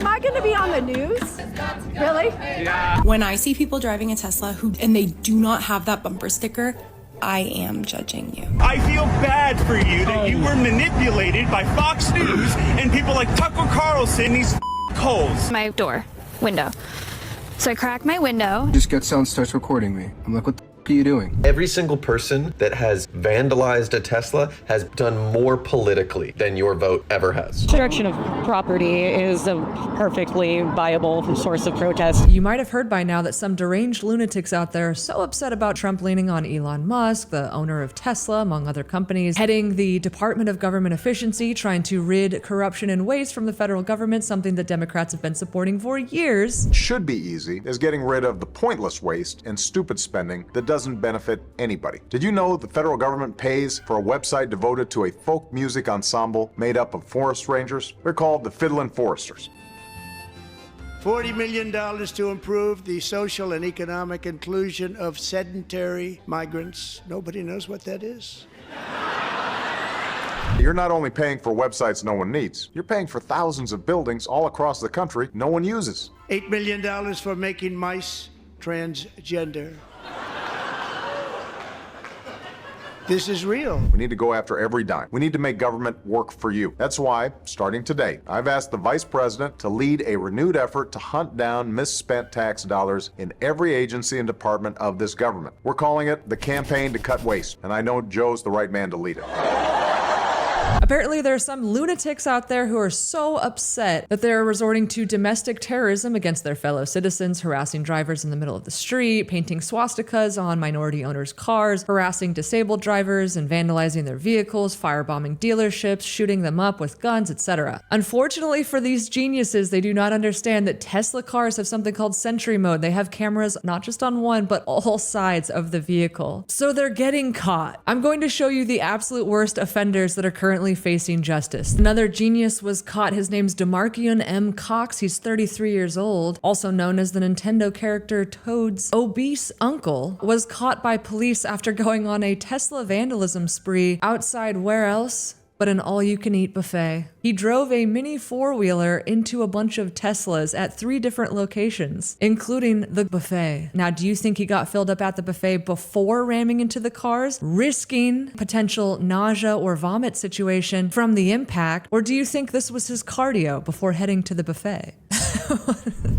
Am I going to be on the news? Really? Yeah. When I see people driving a Tesla and they do not have that bumper sticker, I am judging you. I feel bad for you that you were manipulated by Fox News and people like Tucker Carlson, these holes. My window. So I crack my window. Just gets out and starts recording me. I'm like, what the are you doing? Every single person that has vandalized a Tesla has done more politically than your vote ever has. Destruction of property is a perfectly viable source of protest. You might have heard by now that some deranged lunatics out there are so upset about Trump leaning on Elon Musk, the owner of Tesla, among other companies, heading the Department of Government Efficiency, trying to rid corruption and waste from the federal government, something that Democrats have been supporting for years. Should be easy is getting rid of the pointless waste and stupid spending that doesn't benefit anybody. Did you know the federal government pays for a website devoted to a folk music ensemble made up of forest rangers? They're called the Fiddlin' Foresters. $40 million to improve the social and economic inclusion of sedentary migrants. Nobody knows what that is. You're not only paying for websites no one needs, you're paying for thousands of buildings all across the country no one uses. $8 million for making mice transgender. This is real. We need to go after every dime. We need to make government work for you. That's why, starting today, I've asked the Vice President to lead a renewed effort to hunt down misspent tax dollars in every agency and department of this government. We're calling it the Campaign to Cut Waste, and I know Joe's the right man to lead it. Apparently, there are some lunatics out there who are so upset that they're resorting to domestic terrorism against their fellow citizens, harassing drivers in the middle of the street, painting swastikas on minority owners' cars, harassing disabled drivers and vandalizing their vehicles, firebombing dealerships, shooting them up with guns, etc. Unfortunately for these geniuses, they do not understand that Tesla cars have something called Sentry mode. They have cameras not just on one, but all sides of the vehicle. So they're getting caught. I'm going to show you the absolute worst offenders that are currently facing justice. Another genius was caught. His name's DeMarkion M. Cox. He's 33 years old, also known as the Nintendo character Toad's obese uncle, was caught by police after going on a Tesla vandalism spree outside where else but an all-you-can-eat buffet. He drove a mini four-wheeler into a bunch of Teslas at 3 different locations, including the buffet. Now, do you think he got filled up at the buffet before ramming into the cars, risking potential nausea or vomit situation from the impact, or do you think this was his cardio before heading to the buffet?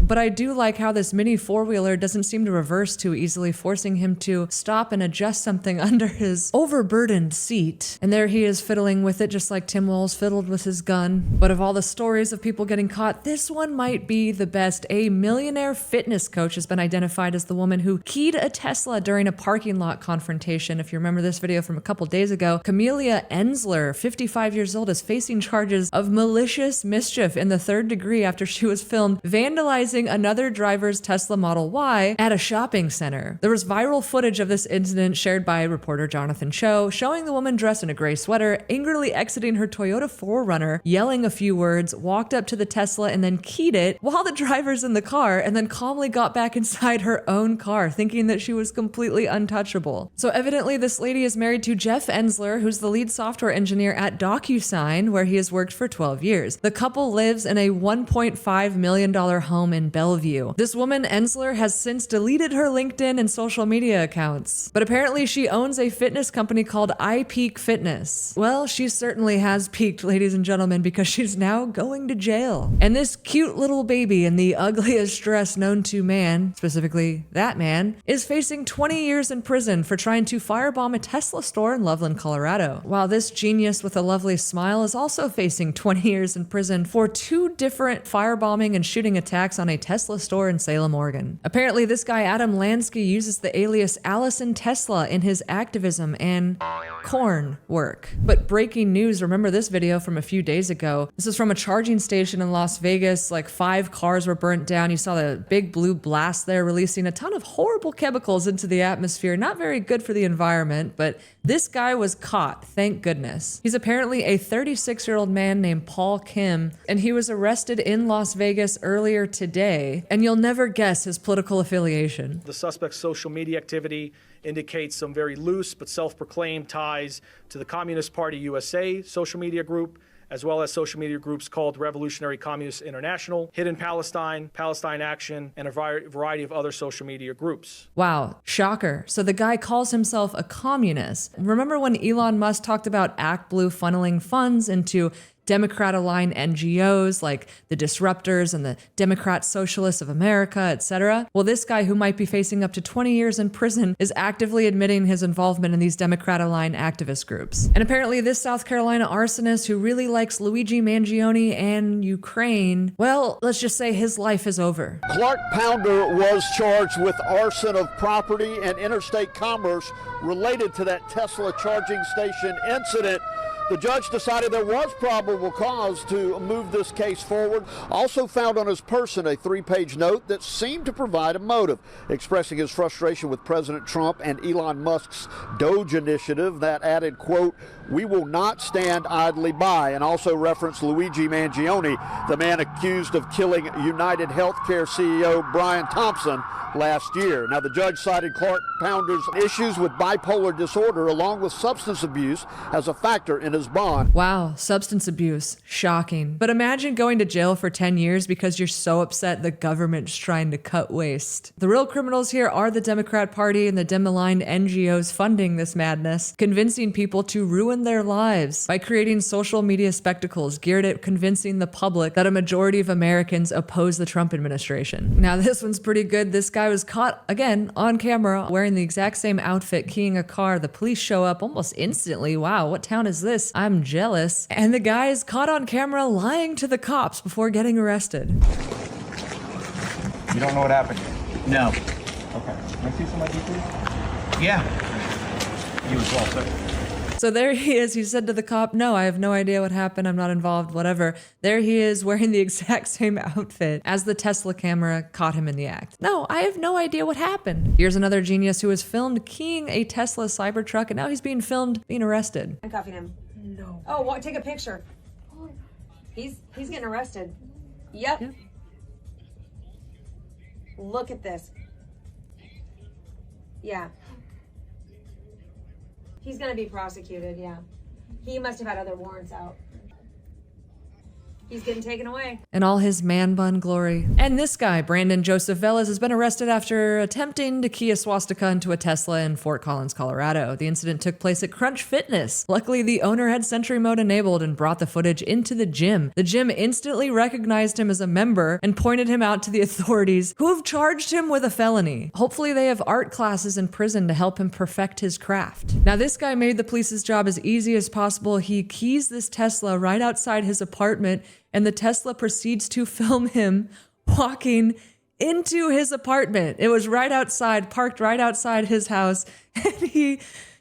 But I do like how this mini four-wheeler doesn't seem to reverse too easily, forcing him to stop and adjust something under his overburdened seat. And there he is fiddling with it just like Tim Walz fiddled with his gun. But of all the stories of people getting caught, this one might be the best. A millionaire fitness coach has been identified as the woman who keyed a Tesla during a parking lot confrontation. If you remember this video from a couple days ago, Camelia Ensler, 55 years old, is facing charges of malicious mischief in the 3rd degree after she was filmed vandalizing another driver's Tesla Model Y at a shopping center. There was viral footage of this incident shared by reporter Jonathan Cho, showing the woman dressed in a gray sweater angrily exiting her Toyota 4Runner, yelling a few words, walked up to the Tesla and then keyed it while the driver's in the car, and then calmly got back inside her own car, thinking that she was completely untouchable. So evidently this lady is married to Jeff Ensler, who's the lead software engineer at DocuSign, where he has worked for 12 years. The couple lives in a $1.5 million home in Bellevue. This woman, Ensler, has since deleted her LinkedIn and social media accounts, but apparently she owns a fitness company called iPeak Fitness. Well, she certainly has peaked, ladies and gentlemen, because she's now going to jail. And this cute little baby in the ugliest dress known to man, specifically that man, is facing 20 years in prison for trying to firebomb a Tesla store in Loveland, Colorado. While this genius with a lovely smile is also facing 20 years in prison for 2 different firebombing and shooting attacks on a Tesla store in Salem, Oregon. Apparently, this guy Adam Lansky uses the alias Allison Tesla in his activism and corn work. But breaking news, remember this video from a few days ago. This is from a charging station in Las Vegas. Like 5 cars were burnt down. You saw the big blue blast there, releasing a ton of horrible chemicals into the atmosphere. Not very good for the environment, but this guy was caught, thank goodness. He's apparently a 36-year-old man named Paul Kim, and he was arrested in Las Vegas earlier today, and you'll never guess his political affiliation. The suspect's social media activity indicates some very loose but self-proclaimed ties to the Communist Party USA social media group, as well as social media groups called Revolutionary Communist International, Hidden Palestine, Palestine Action, and a variety of other social media groups. Wow, shocker. So the guy calls himself a communist. Remember when Elon Musk talked about ActBlue funneling funds into Democrat-aligned NGOs like the Disruptors and the Democrat Socialists of America, etc.? Well, this guy, who might be facing up to 20 years in prison, is actively admitting his involvement in these Democrat-aligned activist groups. And apparently this South Carolina arsonist who really likes Luigi Mangione and Ukraine, well, let's just say his life is over. Clark Pounder was charged with arson of property and interstate commerce related to that Tesla charging station incident. The judge decided there was probable cause to move this case forward. Also found on his person a 3-page note that seemed to provide a motive, expressing his frustration with President Trump and Elon Musk's Doge initiative that added, quote, "We will not stand idly by," and also referenced Luigi Mangione, the man accused of killing United Healthcare CEO Brian Thompson last year. Now, the judge cited Clark Pounder's issues with bipolar disorder along with substance abuse as a factor in his bond. Wow, substance abuse. Shocking. But imagine going to jail for 10 years because you're so upset the government's trying to cut waste. The real criminals here are the Democrat Party and the Dem-aligned NGOs funding this madness, convincing people to ruin their lives by creating social media spectacles geared at convincing the public that a majority of Americans oppose the Trump administration. Now, this one's pretty good. This guy was caught, again, on camera wearing the exact same outfit, keying a car. The police show up almost instantly. Wow, what town is this? I'm jealous. And the guy is caught on camera lying to the cops before getting arrested. You don't know what happened? No. Okay. Can I see some ID, please? Yeah. You as well, sir. So there he is. He said to the cop, "No, I have no idea what happened. I'm not involved, whatever." There he is wearing the exact same outfit as the Tesla camera caught him in the act. "No, I have no idea what happened." Here's another genius who was filmed keying a Tesla Cybertruck, and now he's being filmed being arrested. Handcuffing him. No. Oh, well, take a picture. He's getting arrested. Yep. Look at this. Yeah. He's gonna be prosecuted, yeah. He must have had other warrants out. He's getting taken away. In all his man bun glory. And this guy, Brandon Joseph Velez, has been arrested after attempting to key a swastika into a Tesla in Fort Collins, Colorado. The incident took place at Crunch Fitness. Luckily, the owner had Sentry mode enabled and brought the footage into the gym. The gym instantly recognized him as a member and pointed him out to the authorities, who have charged him with a felony. Hopefully, they have art classes in prison to help him perfect his craft. Now, this guy made the police's job as easy as possible. He keys this Tesla right outside his apartment, and the Tesla proceeds to film him walking into his apartment. It was right outside, parked right outside his house, and he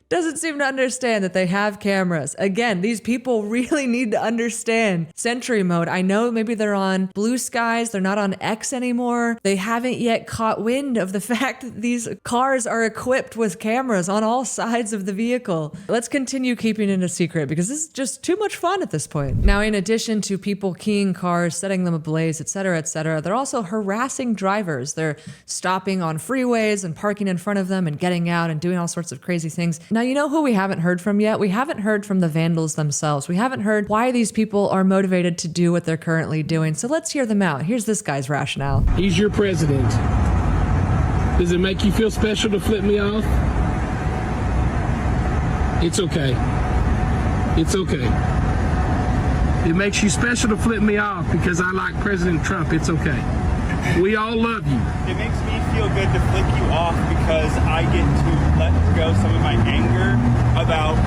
doesn't seem to understand that they have cameras. Again, these people really need to understand Sentry mode. I know maybe they're on Blue Skies, they're not on X anymore. They haven't yet caught wind of the fact that these cars are equipped with cameras on all sides of the vehicle. Let's continue keeping it a secret because this is just too much fun at this point. Now, in addition to people keying cars, setting them ablaze, etc., they're also harassing drivers. They're stopping on freeways and parking in front of them and getting out and doing all sorts of crazy things. Now, you know who we haven't heard from yet? We haven't heard from the Vandals themselves. We haven't heard why these people are motivated to do what they're currently doing. So let's hear them out. Here's this guy's rationale. He's your president. Does it make you feel special to flip me off? It's okay. It's okay. It makes you special to flip me off because I like President Trump. It's okay. We all love you. It makes me feel good to flick you off because I get to let go some of my anger about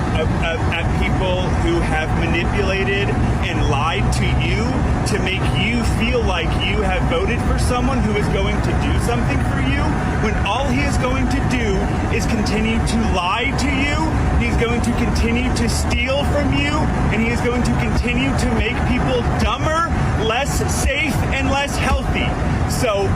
at people who have manipulated and lied to you to make you feel like you have voted for someone who is going to do something for you when all he is going to do is continue to lie to you. He's going to continue to steal from you, and he is going to continue to make people dumber, less safe, and less healthy. So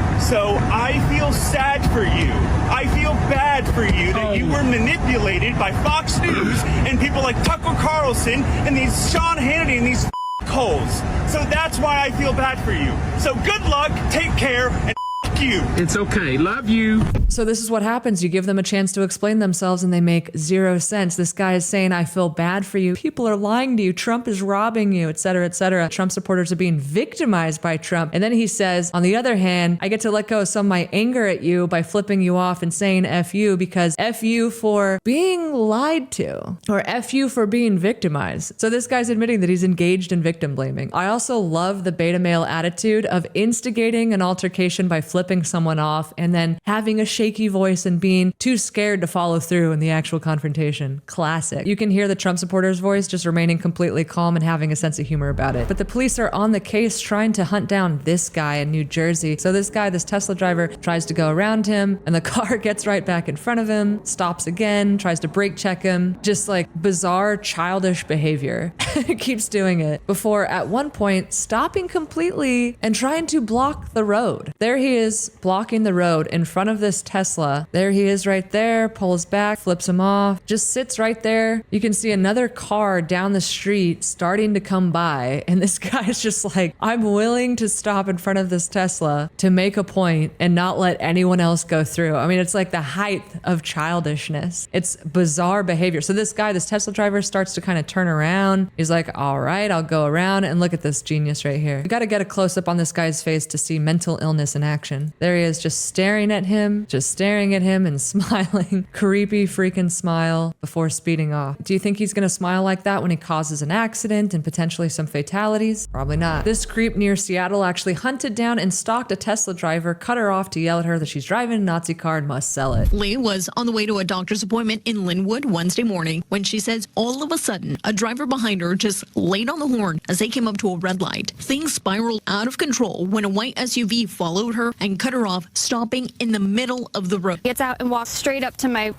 I feel sad for you. I feel bad for you that you were manipulated by Fox News and people like Tucker Carlson and these Sean Hannity and these holes. So that's why I feel bad for you. So good luck, take care, and you. It's okay. Love you. So this is what happens. You give them a chance to explain themselves and they make zero sense. This guy is saying, I feel bad for you. People are lying to you. Trump is robbing you, etc., etc. Trump supporters are being victimized by Trump. And then he says, on the other hand, I get to let go of some of my anger at you by flipping you off and saying F you because F you for being lied to or F you for being victimized. So this guy's admitting that he's engaged in victim blaming. I also love the beta male attitude of instigating an altercation by flipping someone off and then having a shaky voice and being too scared to follow through in the actual confrontation. Classic. You can hear the Trump supporter's voice just remaining completely calm and having a sense of humor about it. But the police are on the case trying to hunt down this guy in New Jersey. So this guy, this Tesla driver, tries to go around him and the car gets right back in front of him, stops again, tries to brake check him. Just like bizarre, childish behavior. Keeps doing it before at one point stopping completely and trying to block the road. There he is blocking the road in front of this Tesla. There he is right there, pulls back, flips him off, just sits right there. You can see another car down the street starting to come by. And this guy's just like, I'm willing to stop in front of this Tesla to make a point and not let anyone else go through. I mean, it's like the height of childishness. It's bizarre behavior. So this guy, this Tesla driver starts to kind of turn around. He's like, all right, I'll go around and look at this genius right here. You got to get a close up on this guy's face to see mental illness in action. There he is just staring at him and smiling. Creepy freaking smile before speeding off. Do you think he's gonna smile like that when he causes an accident and potentially some fatalities? Probably not. This creep near Seattle actually hunted down and stalked a Tesla driver, cut her off to yell at her that she's driving a Nazi car and must sell it. Lee was on the way to a doctor's appointment in Linwood Wednesday morning when she says all of a sudden a driver behind her just laid on the horn as they came up to a red light. Things spiraled out of control when a white SUV followed her and cut her off, stopping in the middle of the road. Gets out and walks straight up to my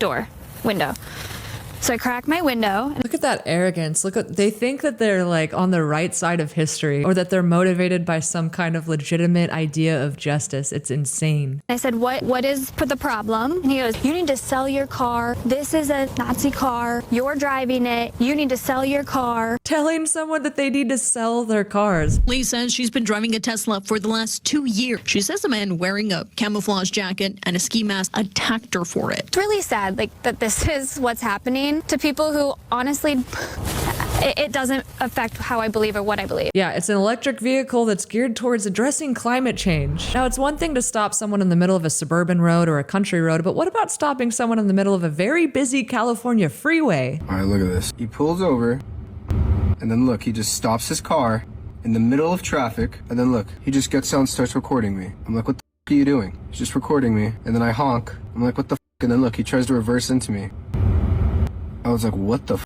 window. So I crack my window. Look at that arrogance. They think that they're like on the right side of history or that they're motivated by some kind of legitimate idea of justice. It's insane. I said, what is the problem? And he goes, you need to sell your car. This is a Nazi car. You're driving it. You need to sell your car. Telling someone that they need to sell their cars. Lee says she's been driving a Tesla for the last 2 years. She says a man wearing a camouflage jacket and a ski mask attacked her for it. It's really sad that this is what's happening to people who honestly, it doesn't affect how I believe or what I believe. Yeah, it's an electric vehicle that's geared towards addressing climate change. Now, it's one thing to stop someone in the middle of a suburban road or a country road, but what about stopping someone in the middle of a very busy California freeway? All right, look at this. He pulls over, and then look, he just stops his car in the middle of traffic, and then look, he just gets out and starts recording me. I'm like, what the are you doing? He's just recording me, and then I honk. I'm like, what the and then look, he tries to reverse into me. I was like, what the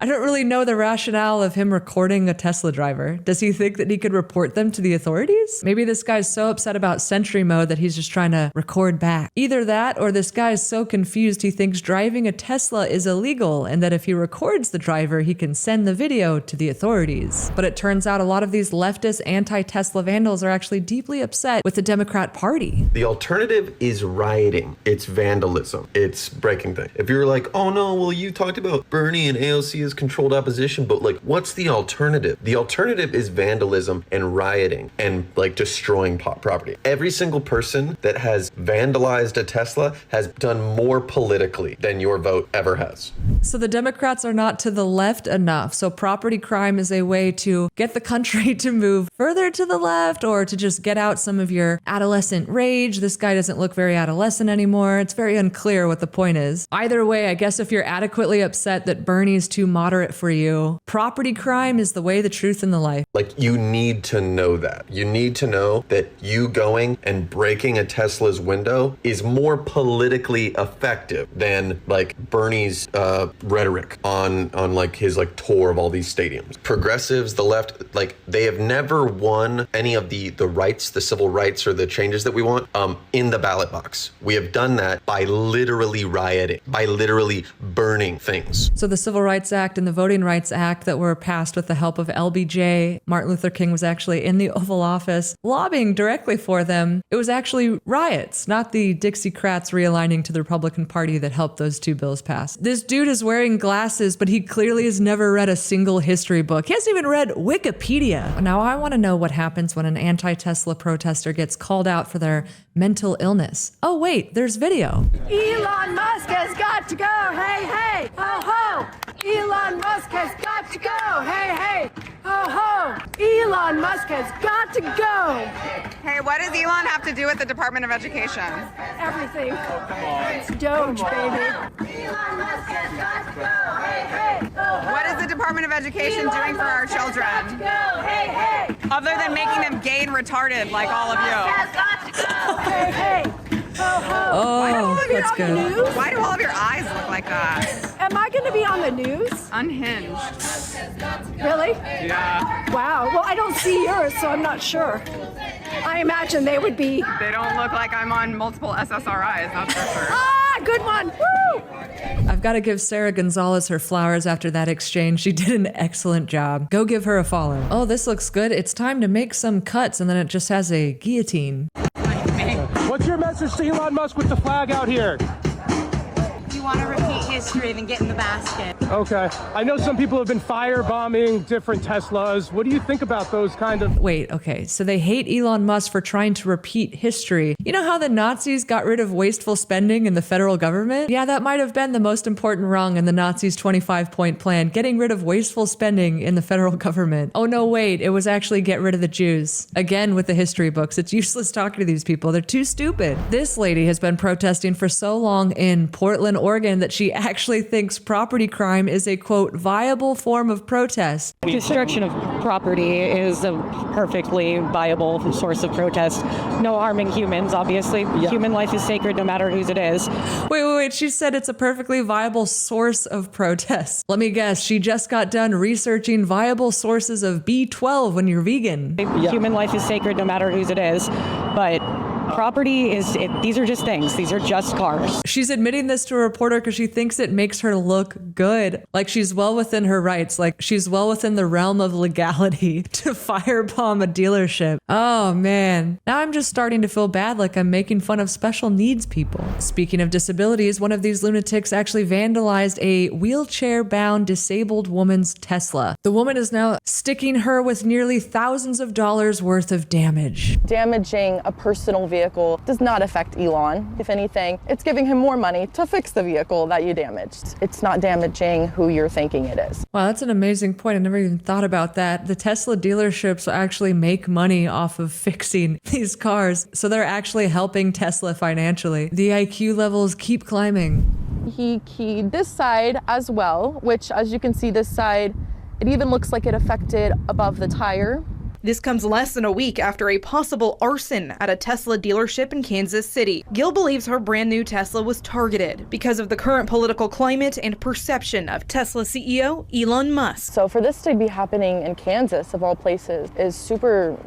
I don't really know the rationale of him recording a Tesla driver. Does he think that he could report them to the authorities? Maybe this guy's so upset about Sentry mode that he's just trying to record back. Either that or this guy is so confused he thinks driving a Tesla is illegal and that if he records the driver, he can send the video to the authorities. But it turns out a lot of these leftist anti-Tesla vandals are actually deeply upset with the Democrat Party. The alternative is rioting. It's vandalism. It's breaking things. If you're like, oh no, well you talked about Bernie and AOC as controlled opposition, but like, what's the alternative? The alternative is vandalism and rioting and like destroying property. Every single person that has vandalized a Tesla has done more politically than your vote ever has. So the Democrats are not to the left enough. So property crime is a way to get the country to move further to the left or to just get out some of your adolescent rage. This guy doesn't look very adolescent anymore. It's very unclear what the point is. Either way, I guess if you're adequately upset that Bernie's too moderate for you, property crime is the way, the truth, and the life. Like, you need to know that. You need to know that you going and breaking a Tesla's window is more politically effective than like Bernie's rhetoric on like his like tour of all these stadiums. Progressives, the left, like they have never won any of the rights, the civil rights or the changes that we want in the ballot box. We have done that by literally rioting, by literally burning things. So the Civil Rights Act and the Voting Rights Act that were passed with the help of LBJ, Martin Luther King was actually in the Oval Office lobbying directly for them. It was actually riots, not the Dixiecrats realigning to the Republican Party that helped those two bills pass. This dude is wearing glasses, but he clearly has never read a single history book. He hasn't even read Wikipedia. Now I want to know what happens when an anti-Tesla protester gets called out for their mental illness. Oh wait, there's video. Elon Musk has got to go, hey, hey, ho, ho. Elon Musk has got to go, hey, hey, ho, ho. Elon Musk has got to go. Hey, what does Elon have to do with the Department of Education? Everything. It's Doge, baby. Elon Musk has got to go, hey, hey, ho, ho. What is the Department of Education doing for our children? Go, hey, hey. Other than making them gay and retarded like all of you. Has got to go, hey, hey. Oh, that's good. Why do all of your eyes look like that? Am I going to be on the news? Unhinged. Really? Yeah. Wow. Well, I don't see yours, so I'm not sure. I imagine they would be. They don't look like I'm on multiple SSRIs, that's for sure. Ah, good one. Woo! I've got to give Sarah Gonzalez her flowers after that exchange. She did an excellent job. Go give her a follow. Oh, this looks good. It's time to make some cuts, and then it just has a guillotine. What's your message to Elon Musk with the flag out here? If you want to repeat history, then get in the basket. Okay. I know some people have been firebombing different Teslas. What do you think about those kind of... Wait, okay. So they hate Elon Musk for trying to repeat history. You know how the Nazis got rid of wasteful spending in the federal government? Yeah, that might have been the most important rung in the Nazis' 25-point plan, getting rid of wasteful spending in the federal government. Oh no, wait, it was actually get rid of the Jews. Again, with the history books, it's useless talking to these people. They're too stupid. This lady has been protesting for so long in Portland, Oregon, that she actually thinks property crime is a, quote, viable form of protest. Destruction of property is a perfectly viable source of protest. No harming humans, obviously. Yeah. Human life is sacred no matter whose it is. Wait. She said it's a perfectly viable source of protest. Let me guess, she just got done researching viable sources of B12 when you're vegan. Yeah. Human life is sacred no matter whose it is. But property these are just things. These are just cars. She's admitting this to a reporter because she thinks it makes her look good. Like she's well within her rights. Like she's well within the realm of legality to firebomb a dealership. Oh man. Now I'm just starting to feel bad, like I'm making fun of special needs people. Speaking of disabilities, one of these lunatics actually vandalized a wheelchair-bound disabled woman's Tesla. The woman is now sticking her with nearly thousands of dollars worth of damage. Damaging a personal vehicle does not affect Elon. If anything, it's giving him more money to fix the vehicle that you damaged. It's not damaging who you're thinking it is. Wow, that's an amazing point. I never even thought about that. The Tesla dealerships actually make money off of fixing these cars, so they're actually helping Tesla financially. The IQ levels keep climbing. He keyed this side as well, which, as you can see, this side, it even looks like it affected above the tire. This comes less than a week after a possible arson at a Tesla dealership in Kansas City. Gil believes her brand new Tesla was targeted because of the current political climate and perception of Tesla CEO Elon Musk. So for this to be happening in Kansas, of all places, is super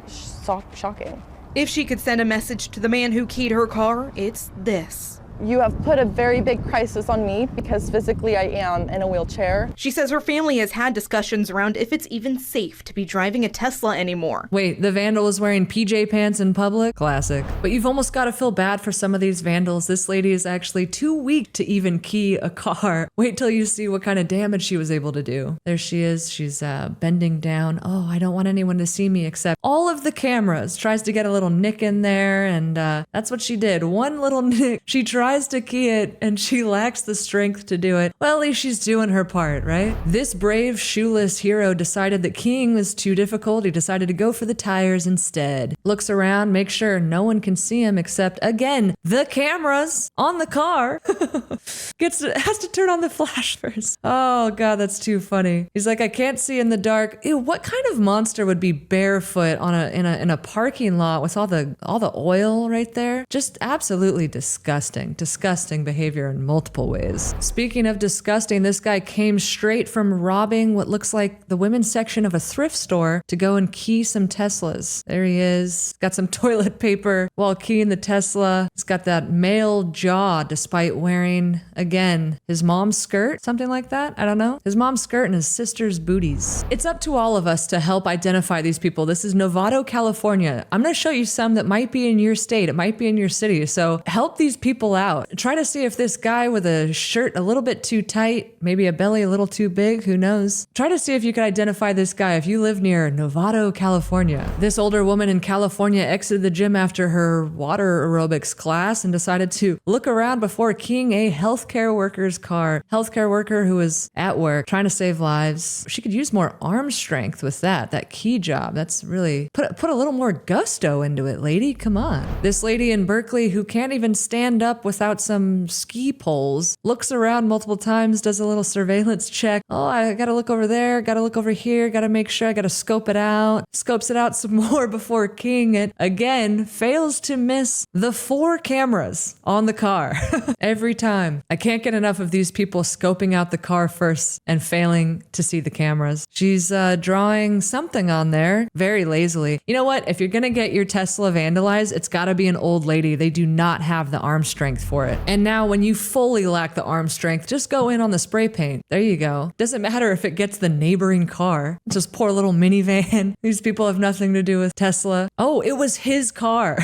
shocking. If she could send a message to the man who keyed her car, it's this. You have put a very big crisis on me because physically I am in a wheelchair. She says her family has had discussions around if it's even safe to be driving a Tesla anymore. Wait, the vandal is wearing PJ pants in public? Classic. But you've almost got to feel bad for some of these vandals. This lady is actually too weak to even key a car. Wait till you see what kind of damage she was able to do. There she is. She's bending down. Oh, I don't want anyone to see me except all of the cameras. Tries to get a little nick in there, and that's what she did. One little nick. She tries to key it and she lacks the strength to do it. Well, at least she's doing her part, right? This brave shoeless hero decided that keying was too difficult. He decided to go for the tires instead. Looks around, makes sure no one can see him except, again, the cameras on the car. Has to turn on the flash first. Oh god, that's too funny. He's like, I can't see in the dark. Ew, what kind of monster would be barefoot on in a parking lot with all the oil right there? Just absolutely disgusting. disgusting behavior in multiple ways. Speaking of disgusting, this guy came straight from robbing what looks like the women's section of a thrift store to go and key some Teslas. There he is. Got some toilet paper while keying the Tesla. He's got that male jaw despite wearing, again, his mom's skirt, something like that. I don't know. His mom's skirt and his sister's booties. It's up to all of us to help identify these people. This is Novato, California. I'm going to show you some that might be in your state. It might be in your city. So help these people out. Try to see if this guy with a shirt a little bit too tight, maybe a belly a little too big, who knows? Try to see if you can identify this guy if you live near Novato, California. This older woman in California exited the gym after her water aerobics class and decided to look around before keying a healthcare worker's car. Healthcare worker who was at work trying to save lives. She could use more arm strength with that key job. That's really put a little more gusto into it, lady. Come on. This lady in Berkeley who can't even stand up without some ski poles looks around multiple times, does a little surveillance check. Oh, I gotta look over there, gotta look over here, gotta make sure, I gotta scope it out. Scopes it out some more before keying it. Again, fails to miss the 4 cameras on the car. Every time. I can't get enough of these people scoping out the car first and failing to see the cameras. She's drawing something on there very lazily. You know what? If you're gonna get your Tesla vandalized, it's gotta be an old lady. They do not have the arm strength for it. And now when you fully lack the arm strength, just go in on the spray paint. There you go. Doesn't matter if it gets the neighboring car. It's just poor little minivan. These people have nothing to do with Tesla. Oh, it was his car.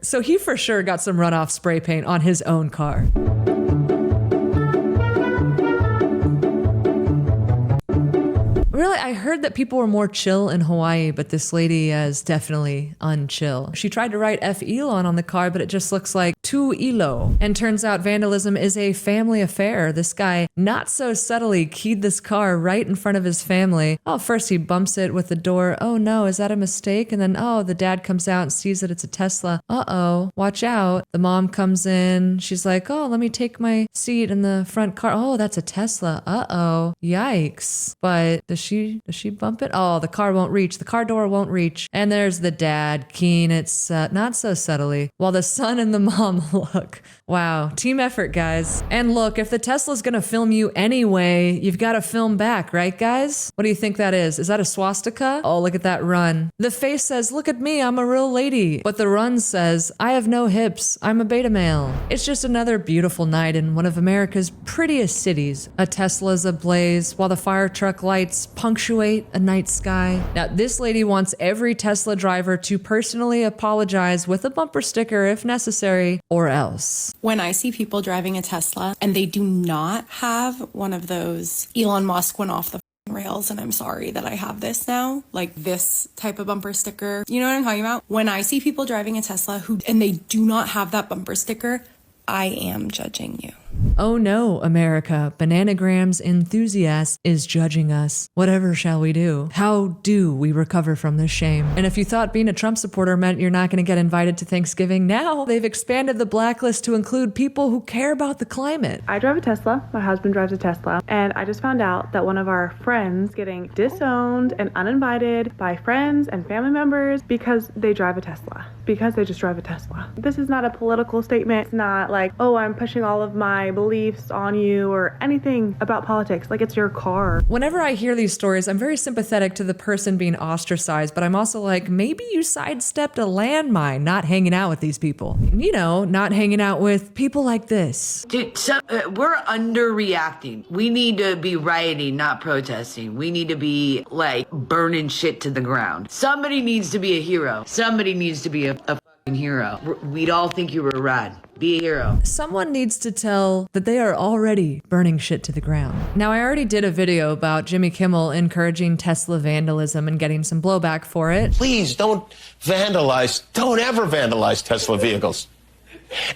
So he for sure got some runoff spray paint on his own car. Really, I heard that people were more chill in Hawaii, but this lady is definitely unchill. She tried to write F Elon on the car, but it just looks like to Elo. And turns out vandalism is a family affair. This guy not so subtly keyed this car right in front of his family. Oh, first he bumps it with the door. Oh no, is that a mistake? And then, oh, the dad comes out and sees that it's a Tesla. Uh-oh, watch out. The mom comes in. She's like, oh, let me take my seat in the front car. Oh, that's a Tesla. Uh-oh, yikes. But does she bump it? Oh, the car won't reach. The car door won't reach. And there's the dad keying it not so subtly, while the son and the mom look. Wow, team effort, guys. And look, if the Tesla's gonna film you anyway, you've got to film back, right, guys? What do you think that is? Is that a swastika? Oh, look at that run. The face says, look at me, I'm a real lady. But the run says, I have no hips, I'm a beta male. It's just another beautiful night in one of America's prettiest cities. A Tesla's ablaze while the fire truck lights punctuate a night sky. Now, this lady wants every Tesla driver to personally apologize with a bumper sticker if necessary, or else. When I see people driving a Tesla and they do not have one of those Elon Musk went off the rails and I'm sorry that I have this now, like this type of bumper sticker, you know what I'm talking about? When I see people driving a Tesla and they do not have that bumper sticker, I am judging you. Oh no, America, Bananagrams enthusiast is judging us. Whatever shall we do? How do we recover from this shame? And if you thought being a Trump supporter meant you're not going to get invited to Thanksgiving, now they've expanded the blacklist to include people who care about the climate. I drive a Tesla, my husband drives a Tesla, and I just found out that one of our friends getting disowned and uninvited by friends and family members because they drive a Tesla. Because they just drive a Tesla. This is not a political statement. It's not like, oh, I'm pushing all of my beliefs on you or anything about politics. Like, it's your car. Whenever I hear these stories, I'm very sympathetic to the person being ostracized, but I'm also like, maybe you sidestepped a landmine not hanging out with these people. You know, not hanging out with people like this. Dude, we're underreacting. We need to be rioting, not protesting. We need to be, like, burning shit to the ground. Somebody needs to be a hero. Somebody needs to be a fucking hero. We'd all think you were rad. Be a hero. Someone needs to tell that they are already burning shit to the ground. Now, I already did a video about Jimmy Kimmel encouraging Tesla vandalism and getting some blowback for it. Please don't vandalize. Don't ever vandalize Tesla vehicles.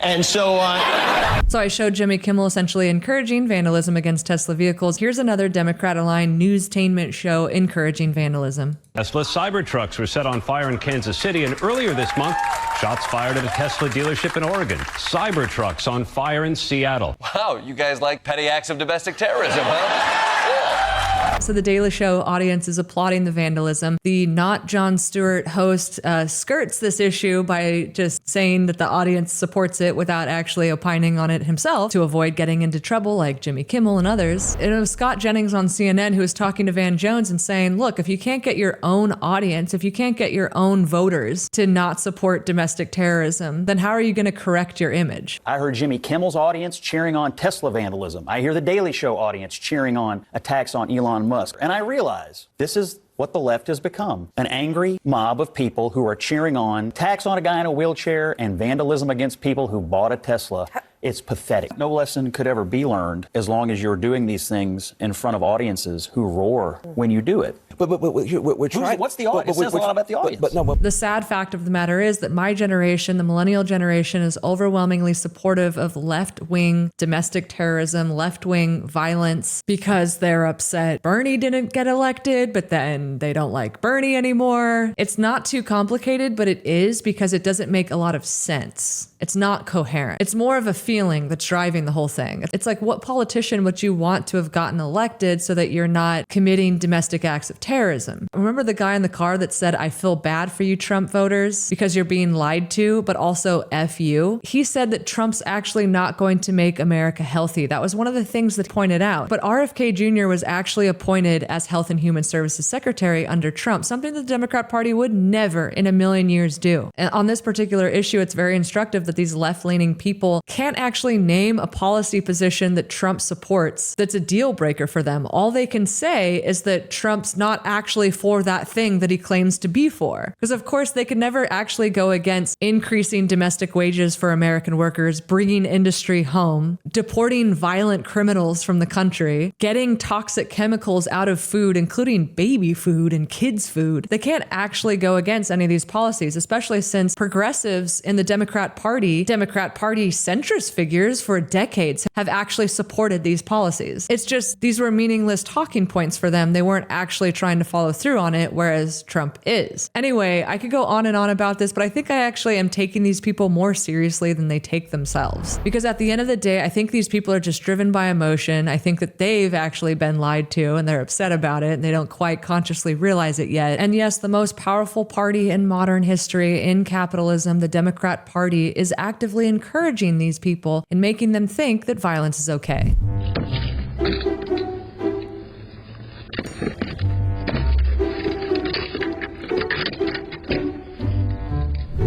And so I showed Jimmy Kimmel essentially encouraging vandalism against Tesla vehicles. Here's another Democrat-aligned newstainment show encouraging vandalism. Tesla Cybertrucks were set on fire in Kansas City, and earlier this month, shots fired at a Tesla dealership in Oregon. Cybertrucks on fire in Seattle. Wow, you guys like petty acts of domestic terrorism, huh? So the Daily Show audience is applauding the vandalism. The not Jon Stewart host skirts this issue by just saying that the audience supports it without actually opining on it himself to avoid getting into trouble like Jimmy Kimmel and others. And it was Scott Jennings on CNN who was talking to Van Jones and saying, look, if you can't get your own audience, if you can't get your own voters to not support domestic terrorism, then how are you going to correct your image? I heard Jimmy Kimmel's audience cheering on Tesla vandalism. I hear the Daily Show audience cheering on attacks on Elon Musk. And I realize this is what the left has become. An angry mob of people who are cheering on attacks on a guy in a wheelchair and vandalism against people who bought a Tesla. It's pathetic. No lesson could ever be learned as long as you're doing these things in front of audiences who roar when you do it. But we're trying. What's the audience? It says a lot about the audience. The sad fact of the matter is that my generation, the millennial generation, is overwhelmingly supportive of left-wing domestic terrorism, left-wing violence, because they're upset Bernie didn't get elected, but then they don't like Bernie anymore. It's not too complicated, but it is, because it doesn't make a lot of sense. It's not coherent. It's more of a feeling that's driving the whole thing. It's like, what politician would you want to have gotten elected so that you're not committing domestic acts of terrorism? Remember the guy in the car that said, I feel bad for you Trump voters because you're being lied to, but also F you? He said that Trump's actually not going to make America healthy. That was one of the things that pointed out. But RFK Jr. was actually appointed as Health and Human Services Secretary under Trump, something that the Democrat Party would never in a million years do. And on this particular issue, it's very instructive that these left-leaning people can't actually name a policy position that Trump supports that's a deal breaker for them. All they can say is that Trump's not actually for that thing that he claims to be for. Because of course they could never actually go against increasing domestic wages for American workers, bringing industry home, deporting violent criminals from the country, getting toxic chemicals out of food, including baby food and kids' food. They can't actually go against any of these policies, especially since progressives in the Democrat Party centrist figures for decades have actually supported these policies. It's just, these were meaningless talking points for them. They weren't actually trying to follow through on it, whereas Trump is. Anyway, I could go on and on about this, but I think I actually am taking these people more seriously than they take themselves. Because at the end of the day, I think these people are just driven by emotion. I think that they've actually been lied to and they're upset about it and they don't quite consciously realize it yet. And yes, the most powerful party in modern history, in capitalism, the Democrat Party, is actively encouraging these people and making them think that violence is okay.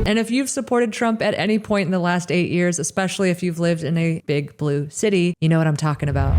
And if you've supported Trump at any point in the last 8 years, especially if you've lived in a big blue city, you know what I'm talking about.